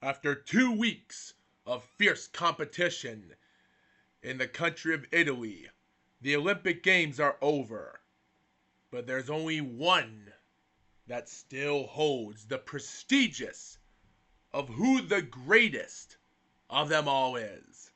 After 2 weeks of fierce competition in the country of Italy, the Olympic Games are over. But there's only one that still holds the prestigious of who the greatest of them all is.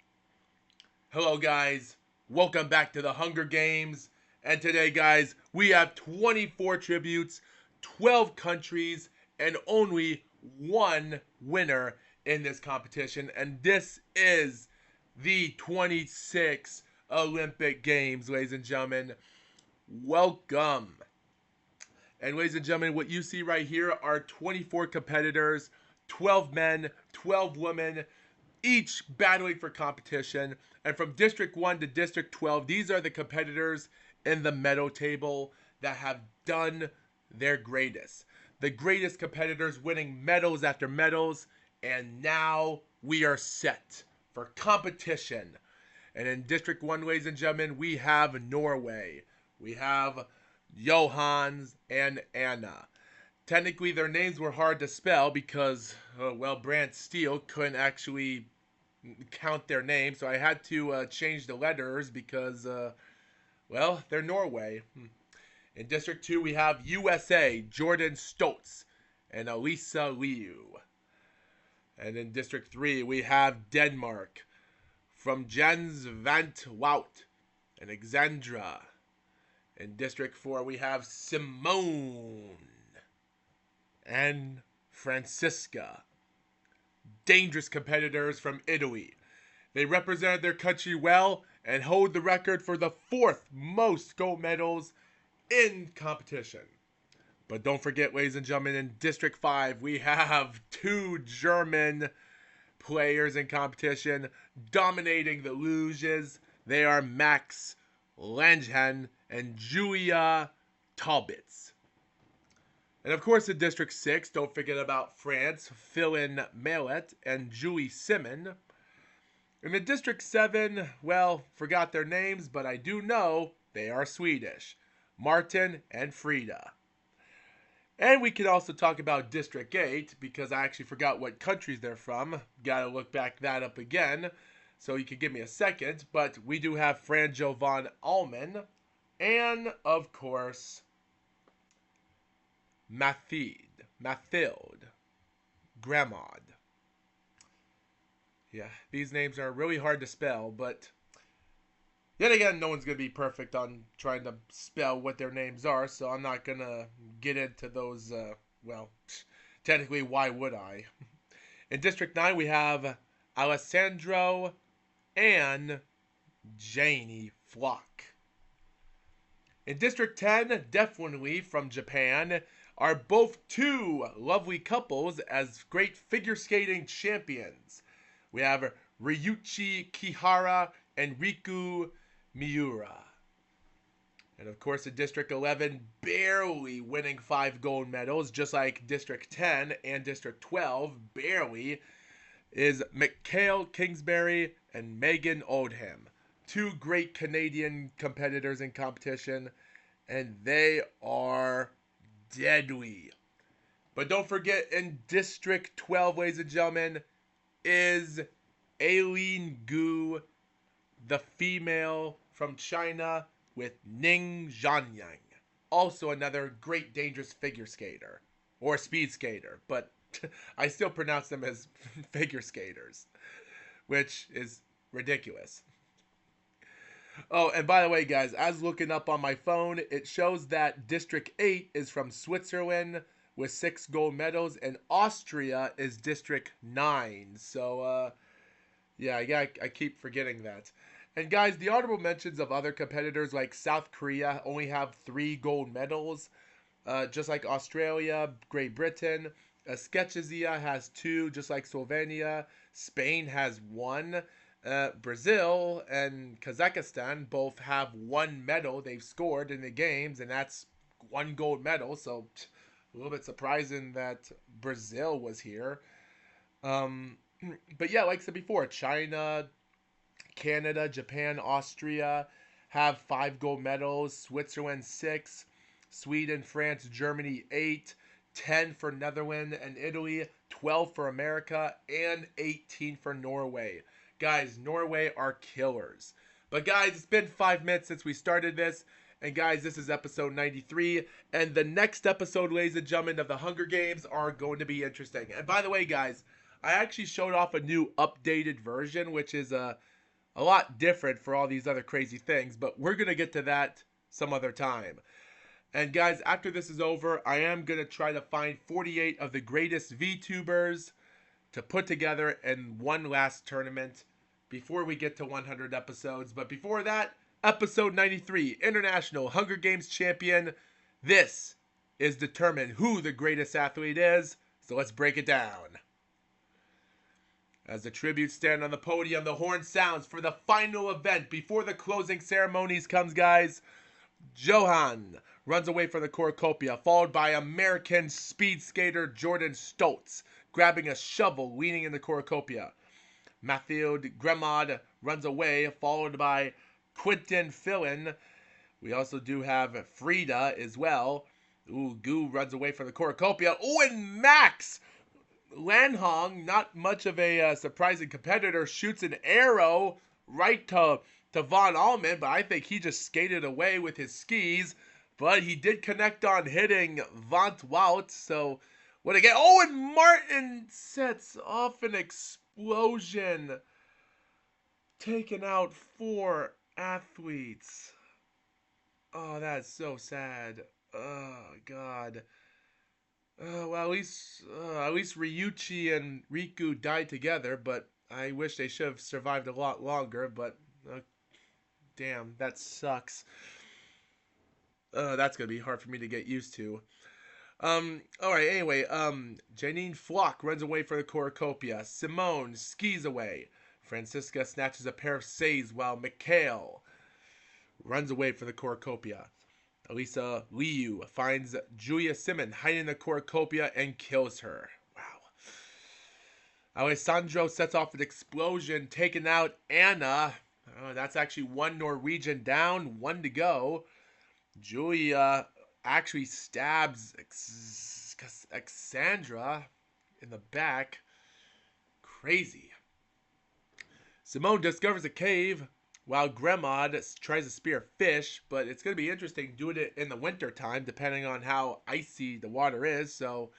Hello, guys. Welcome back to the Hunger Games. And today, guys, we have 24 tributes, 12 countries, and only one winner in this competition. And this is the 26 Olympic Games, ladies and gentlemen. Welcome. And ladies and gentlemen, what you see right here are 24 competitors, 12 men, 12 women, each battling for competition. And from District 1 to District 12, these are the competitors in the medal table that have done their greatest. The greatest competitors winning medals after medals. And now we are set for competition. And in District 1, ladies and gentlemen, we have Norway. We have Johans and Anna. Technically, their names were hard to spell because, Brant Steele couldn't actually count their names, so I had to change the letters because, they're Norway. In District 2, we have USA, Jordan Stoltz, and Elisa Liu. And in District 3, we have Denmark, from Jens Van't Wout and Alexandra. In District 4, we have Simone and Francisca. Dangerous competitors from Italy. They represented their country well and hold the record for the fourth most gold medals in competition. But don't forget, ladies and gentlemen, in District 5, we have two German players in competition dominating the luges. They are Max Langhen and Julia Talbotz. And of course, in District 6, don't forget about France, Philin Mallet and Julie Simon. And in District 7, forgot their names, but I do know they are Swedish. Martin and Frida. And we could also talk about District 8, because I actually forgot what countries they're from. Gotta look back that up again, so you could give me a second. But we do have Franjo von Allman, and of course, Mathilde Gramod. Yeah, these names are really hard to spell, but yet again, no one's going to be perfect on trying to spell what their names are, so I'm not going to get into those, technically, why would I? In District 9, we have Alessandro and Janie Flock. In District 10, definitely from Japan, are both two lovely couples as great figure skating champions. We have Ryuichi Kihara and Riku Miura. And of course, in District 11, barely winning 5 gold medals, just like District 10 and District 12, barely, is Mikhail Kingsbury and Megan Oldham. Two great Canadian competitors in competition, and they are deadly. But don't forget, in District 12, ladies and gentlemen, is Aileen Gu, the female from China, with Ning Zhanyang. Also another great dangerous figure skater. Or speed skater, but I still pronounce them as figure skaters, which is ridiculous. Oh, and by the way, guys, as looking up on my phone, it shows that District 8 is from Switzerland with 6 gold medals, and Austria is District 9. So, I keep forgetting that. And guys, the honorable mentions of other competitors like South Korea only have 3 gold medals, just like Australia, Great Britain. Sketchazia has 2, just like Slovenia. Spain has 1. Brazil and Kazakhstan both have 1 medal they've scored in the games, and that's 1 gold medal. So a little bit surprising that Brazil was here. Um, but yeah, like I said before, China, Canada, Japan, Austria have 5 gold medals. Switzerland 6, Sweden, France, Germany 8, 10 for Netherlands and Italy, 12 for America, and 18 for Norway. Guys, Norway are killers. But guys, it's been 5 minutes since we started this. And guys, this is episode 93. And the next episode, ladies and gentlemen, of the Hunger Games are going to be interesting. And by the way, guys, I actually showed off a new updated version, which is a lot different for all these other crazy things. But we're going to get to that some other time. And guys, after this is over, I am going to try to find 48 of the greatest VTubers to put together in one last tournament before we get to 100 episodes. But before that, episode 93, International Hunger Games Champion. This is determine who the greatest athlete is. So let's break it down. As the tributes stand on the podium, the horn sounds for the final event before the closing ceremonies comes, guys. Johan runs away from the cornucopia, followed by American speed skater Jordan Stoltz, grabbing a shovel, leaning in the cornucopia. Mathieu Gremad runs away, followed by Quentin Fillon. We also do have Frida as well. Ooh, Gu runs away from the cornucopia. Ooh, and Max Lanhong, not much of a surprising competitor, shoots an arrow right to Von Allman, but I think he just skated away with his skis. But he did connect on hitting Vant Wout, so what again? Oh, and Martin sets off an explosion, taking out 4 athletes. Oh, that's so sad. Oh, God. Well, at least Ryuichi and Riku died together, but I wish they should have survived a lot longer, but damn, that sucks. That's gonna be hard for me to get used to. Alright, anyway, Janine Flock runs away for the cornucopia. Simone skis away. Francisca snatches a pair of says while Mikhail runs away for the cornucopia. Elisa Liu finds Julia Simon hiding in the cornucopia and kills her. Wow. Alessandro sets off an explosion, taking out Anna. Oh, that's actually 1 Norwegian down, 1 to go. Julia actually stabs Alexandra in the back. Crazy. Simone discovers a cave while Gremad tries to spear a fish, but it's going to be interesting doing it in the winter time depending on how icy the water is, so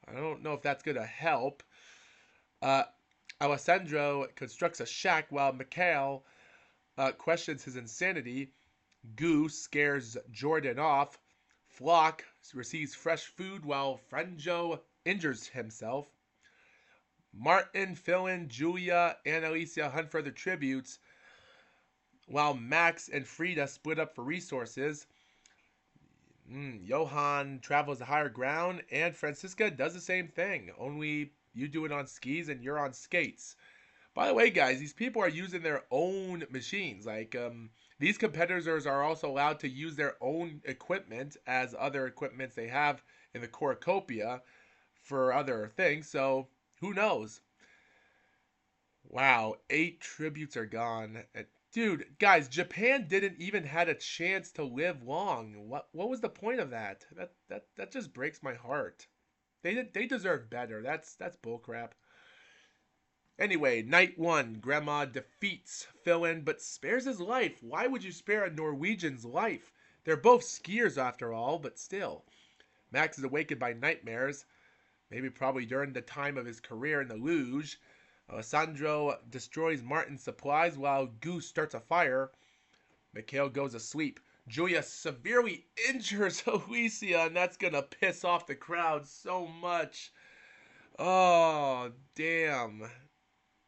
I don't know if that's going to help. Alessandro constructs a shack while Mikhail questions his insanity. Gu scares Jordan off. Flock receives fresh food while Franjo injures himself. Martin, Fillon, Julia, and Alicia hunt for the tributes, while Max and Frida split up for resources. Johan travels to higher ground, and Francisca does the same thing, only you do it on skis and you're on skates. By the way, guys, these people are using their own machines. Like, these competitors are also allowed to use their own equipment as other equipments they have in the cornucopia for other things. So, who knows? Wow, 8 tributes are gone. Dude, guys, Japan didn't even had a chance to live long. What was the point of that? That just breaks my heart. They deserve better. That's bullcrap. Anyway, night 1, Grandma defeats Fillon but spares his life. Why would you spare a Norwegian's life? They're both skiers after all, but still. Max is awakened by nightmares, maybe probably during the time of his career in the luge. Alessandro destroys Martin's supplies while Goose starts a fire. Mikhail goes asleep. Julia severely injures Alicia, and that's gonna piss off the crowd so much. Oh, damn.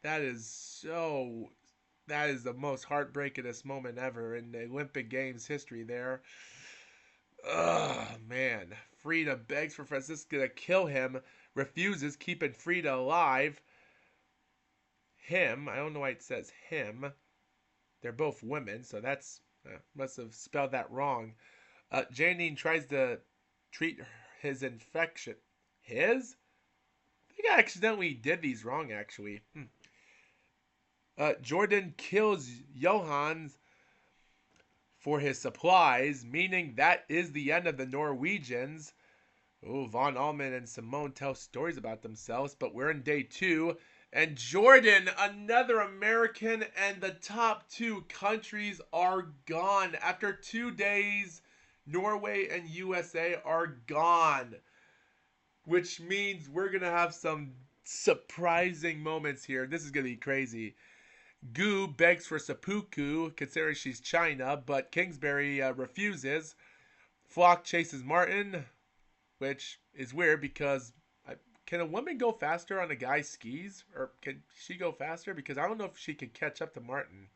That is the most heartbreakingest moment ever in the Olympic Games history there. Ugh, man. Frida begs for Francisca to kill him, refuses, keeping Frida alive. Him, I don't know why it says him. They're both women, so that's, must have spelled that wrong. Janine tries to treat his infection. His? I think I accidentally did these wrong, actually. Jordan kills Johan for his supplies, meaning that is the end of the Norwegians. Oh, Von Allman and Simone tell stories about themselves, but we're in day 2. And Jordan, another American, and the top 2 countries are gone. After 2 days, Norway and USA are gone, which means we're going to have some surprising moments here. This is going to be crazy. Gu begs for seppuku, considering she's China, but Kingsbury refuses. Flock chases Martin, which is weird because can a woman go faster on a guy's skis? Or can she go faster? Because I don't know if she can catch up to Martin.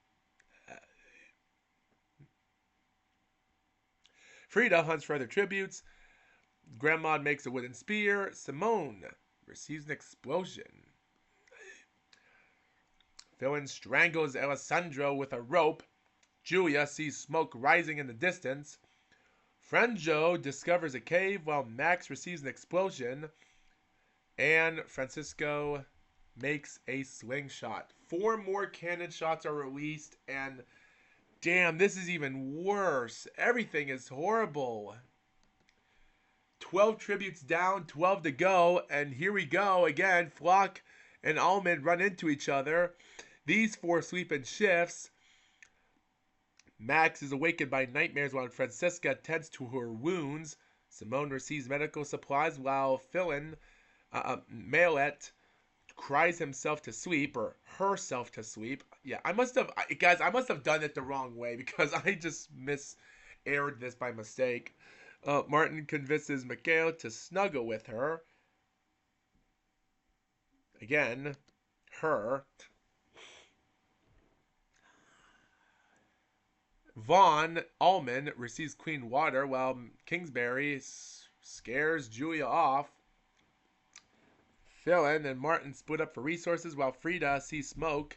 Frida hunts for other tributes. Grandma makes a wooden spear. Simone receives an explosion. Villain strangles Alessandro with a rope. Julia sees smoke rising in the distance. Franjo discovers a cave while Max receives an explosion. And Francisco makes a slingshot. 4 more cannon shots are released, and damn, this is even worse. Everything is horrible. 12 tributes down, 12 to go, and here we go again. Flock and Allman run into each other. These 4 sleep in shifts. Max is awakened by nightmares while Francisca tends to her wounds. Simone receives medical supplies while Philin, Maillet, cries himself to sleep, or herself to sleep. Yeah, I must have, guys, I must have done it the wrong way because I just misaired this by mistake. Martin convinces Mikhail to snuggle with her. Again, her. Von Allman receives clean water while Kingsbury scares Julia off. Philin and Martin split up for resources while Frida sees smoke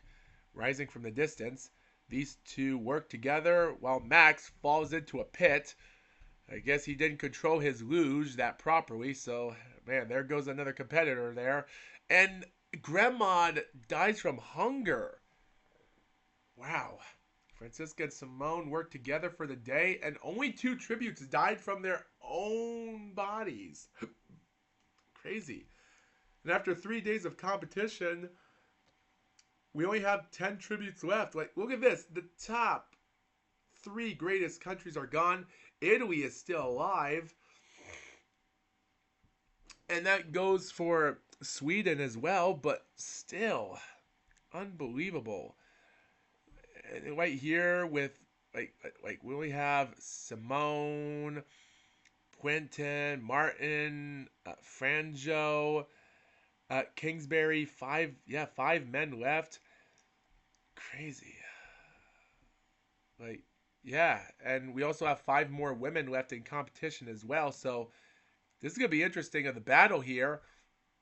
rising from the distance. These 2 work together while Max falls into a pit. I guess he didn't control his luge that properly, so man, there goes another competitor there. And Grandma dies from hunger. Wow. Francisca and Simone worked together for the day, and only 2 tributes died from their own bodies. Crazy. And after 3 days of competition, we only have 10 tributes left. Like, look at this. The top 3 greatest countries are gone. Italy is still alive. And that goes for Sweden as well, but still, unbelievable. And right here with like we only have Simone, Quentin, Martin, Franjo, Kingsbury. 5 men left. Crazy. Like, yeah, and we also have 5 more women left in competition as well. So this is gonna be interesting of the battle here.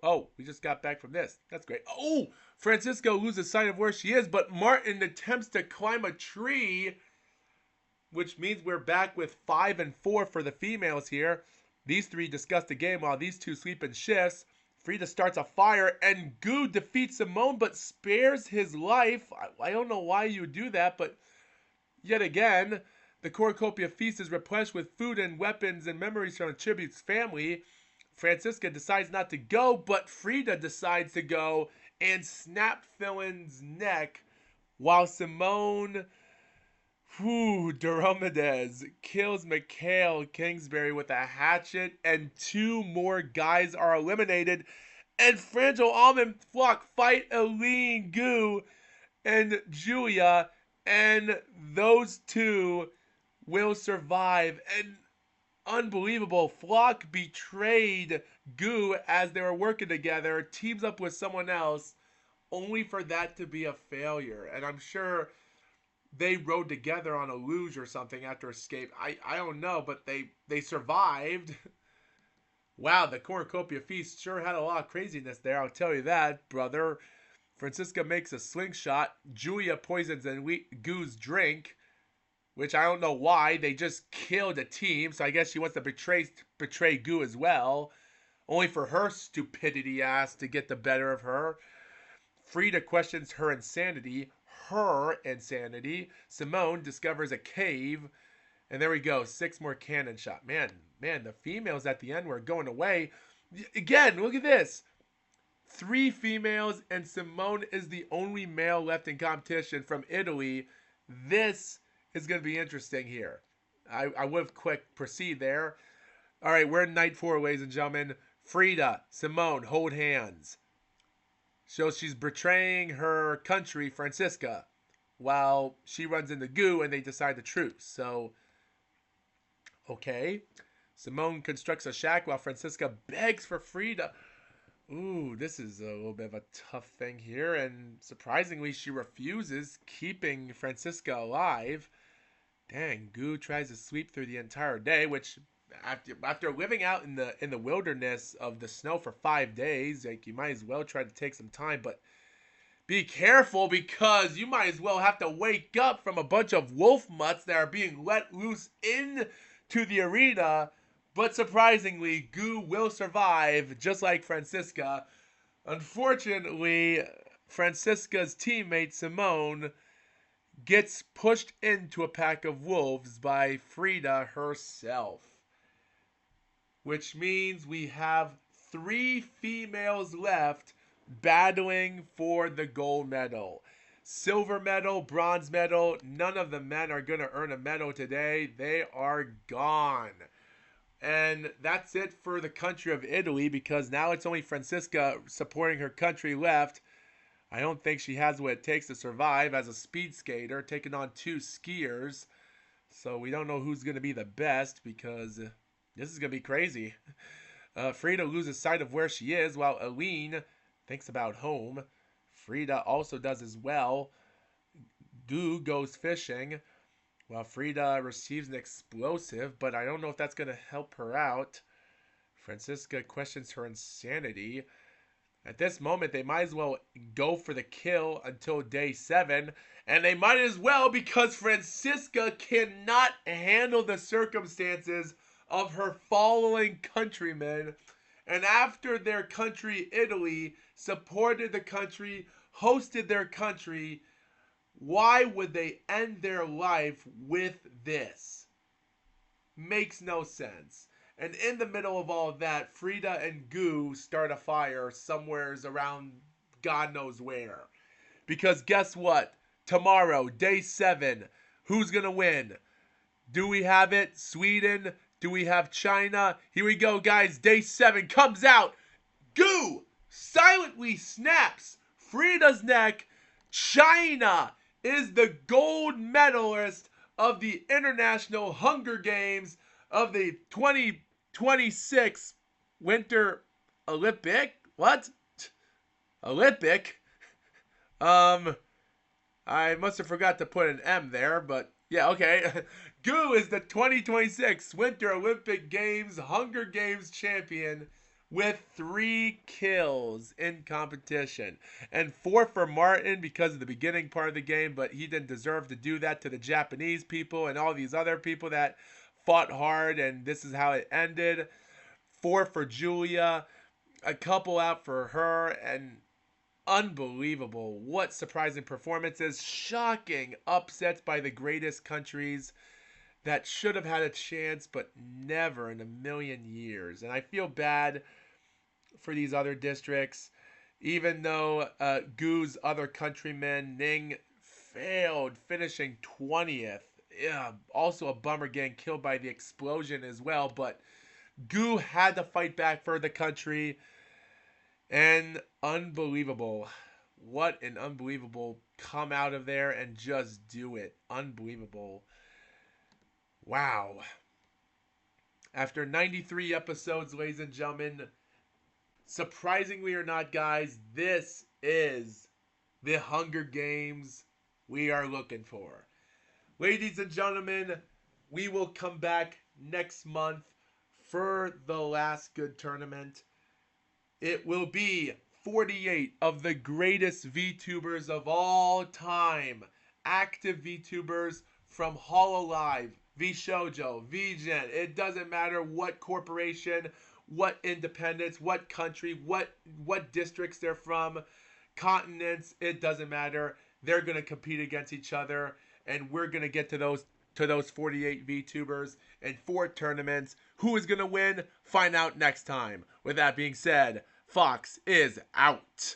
Oh, we just got back from this. That's great. Oh, Francisco loses sight of where she is, but Martin attempts to climb a tree, which means we're back with 5 and 4 for the females here. These 3 discuss the game while these 2 sleep in shifts. Frida starts a fire, and Gu defeats Simone but spares his life. I don't know why you would do that, but yet again, the cornucopia feast is replenished with food and weapons and memories from the tribute's family. Francisca decides not to go, but Frida decides to go and snap Philin's neck while Simone Doromedes kills Mikhail Kingsbury with a hatchet, and 2 more guys are eliminated. And Franjo Allman Flock fight Eileen Gu and Julia, and those 2 will survive. And unbelievable, Flock betrayed Gu as they were working together, teams up with someone else, only for that to be a failure. And I'm sure they rode together on a luge or something after escape. I don't know, but they survived. Wow, the cornucopia feast sure had a lot of craziness there, I'll tell you that, brother. Francisca makes a slingshot. Julia poisons Gu's drink, which I don't know why. They just killed a team, so I guess she wants to betray Gu as well, only for her stupidity ass to get the better of her. Frida questions her insanity. Simone discovers a cave, And there we go. 6 more cannon shot. Man, the females at the end were going away. Again, look at this. 3 females, and Simone is the only male left in competition from Italy. This is going to be interesting here. I would quick proceed there. All right, we're in night 4, ladies and gentlemen. Frida, Simone, hold hands. So she's betraying her country, Francisca, while she runs into Gu and they decide to truce. So, okay. Simone constructs a shack while Francisca begs for Frida. Ooh, this is a little bit of a tough thing here, and surprisingly, she refuses, keeping Francisca alive. Dang, Gu tries to sweep through the entire day, which after living out in the wilderness of the snow for 5 days, like you might as well try to take some time, but be careful because you might as well have to wake up from a bunch of wolf mutts that are being let loose into the arena. But surprisingly, Gu will survive, just like Francisca. Unfortunately, Francisca's teammate Simone gets pushed into a pack of wolves by Frida herself. Which means we have 3 females left battling for the gold medal. Silver medal, bronze medal, none of the men are going to earn a medal today. They are gone. And that's it for the country of Italy, because now it's only Francisca supporting her country left. I don't think she has what it takes to survive as a speed skater, taking on 2 skiers. So we don't know who's going to be the best, because this is going to be crazy. Frida loses sight of where she is, while Aline thinks about home. Frida also does as well. Gu goes fishing, while Frida receives an explosive, but I don't know if that's going to help her out. Francisca questions her insanity. At this moment, they might as well go for the kill until day 7. And they might as well, because Francisca cannot handle the circumstances of her following countrymen. And after their country, Italy, supported the country, hosted their country, why would they end their life with this? Makes no sense. And in the middle of all of that, Frida and Gu start a fire somewheres around God knows where. Because guess what? Tomorrow, day 7, who's going to win? Do we have it? Sweden? Do we have China? Here we go, guys. Day 7 comes out. Gu silently snaps Frida's neck. China is the gold medalist of the International Hunger Games of the 2026 Winter Olympic. What? Olympic? I must have forgot to put an M there, but yeah, okay. Gu is the 2026 Winter Olympic Games Hunger Games champion with 3 kills in competition. And 4 for Martin because of the beginning part of the game, but he didn't deserve to do that to the Japanese people and all these other people that fought hard, and this is how it ended. 4 for Julia, a couple out for her, and unbelievable. What surprising performances. Shocking upsets by the greatest countries that should have had a chance, but never in a million years. And I feel bad for these other districts, even though Gu's other countryman, Ning, failed, finishing 20th. Yeah, also a bummer getting killed by the explosion as well, but Gu had to fight back for the country. And unbelievable. What an unbelievable come out of there and just do it. Unbelievable. Wow. After 93 episodes, ladies and gentlemen, surprisingly or not, guys, this is the Hunger Games we are looking for. Ladies and gentlemen, we will come back next month for the last good tournament. It will be 48 of the greatest VTubers of all time. Active VTubers from Hololive, VShojo, VGen. It doesn't matter what corporation, what independence, what country, what districts they're from, continents. It doesn't matter. They're going to compete against each other, and we're going to get to those to those 48 VTubers in 4 tournaments. Who is going to win? Find out next time. With that being said, Fox is out.